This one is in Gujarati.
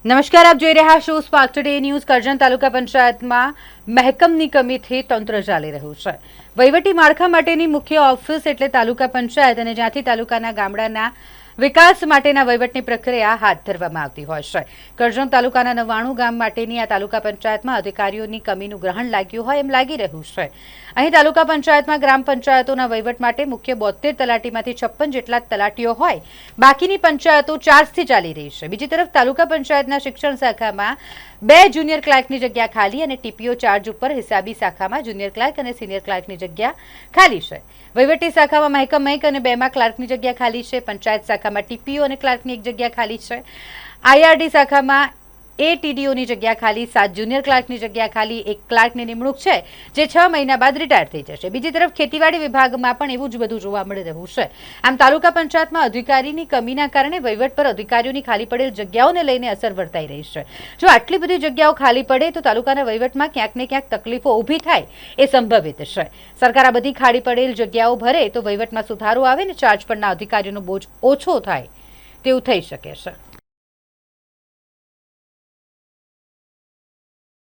નમસ્કાર, આપ જોઈ રહ્યા છો સ્પાર્ક ટુડે ન્યૂઝ। કરજણ તાલુકા પંચાયતમાં મહેકમની કમીથી તંત્ર ચાલી રહ્યું છે। વહીવટી માળખા માટેની મુખ્ય ઓફિસ એટલે તાલુકા પંચાયત અને જ્યાંથી તાલુકાના ગામડાના વિકાસ માટેના વહીવટની પ્રક્રિયા હાથ ધરવામાં આવતી હોય છે। કરજણ તાલુકાના 99 ગામ માટેની આ તાલુકા પંચાયતમાં અધિકારીઓની કમીનું ગ્રહણ લાગ્યું હોય એમ લાગી રહ્યું છે। અહીં તાલુકા પંચાયતમાં ગ્રામ પંચાયતોના વહીવટ માટે મુખ્ય 72 તલાટીમાંથી 56 જેટલા તલાટીઓ હોય, બાકીની પંચાયતો 4થી ચાલી રહી છે। બીજી તરફ તાલુકા પંચાયતના શિક્ષણ શાખામાં 2 જુનિયર ક્લાર્કની જગ્યા ખાલી અને ટીપીઓ ચાર્જ ઉપર હિસાબી શાખામાં જુનિયર ક્લાર્ક અને સિનિયર ક્લાર્કની જગ્યા ખાલી છે। વહીવટી શાખામાં મહેકમ 1 અને 2માં ક્લાર્કની જગ્યા ખાલી છે। પંચાયત શાખામાં ટીપીઓ અને ક્લાર્કની એક જગ્યા ખાલી છે। આઈઆરડી શાખામાં એટીડીઓની જગ્યા ખાલી, 7 જુનિયર ક્લાર્કની જગ્યા ખાલી, 1 ક્લાર્કની નિમણૂક છે જે 6 મહિના બાદ રિટાયર થઈ જશે। બીજી તરફ ખેતીવાડી વિભાગમાં પણ એવું જ બધું જોવા મળી રહ્યું છે। આમ તાલુકા પંચાયતમાં અધિકારીની કમીના કારણે વહીવટ પર અધિકારીઓની ખાલી પડેલ જગ્યાઓને લઈને અસર વર્તાઈ રહી છે। જો આટલી બધી જગ્યાઓ ખાલી પડે તો તાલુકાના વહીવટમાં ક્યાંક ને ક્યાંક તકલીફો ઊભી થાય એ સંભવિત છે। સરકાર આ બધી ખાલી પડેલ જગ્યાઓ ભરે તો વહીવટમાં સુધારો આવે ને ચાર્જ પરના અધિકારીઓનો બોજ ઓછો થાય તેવું થઈ શકે છે।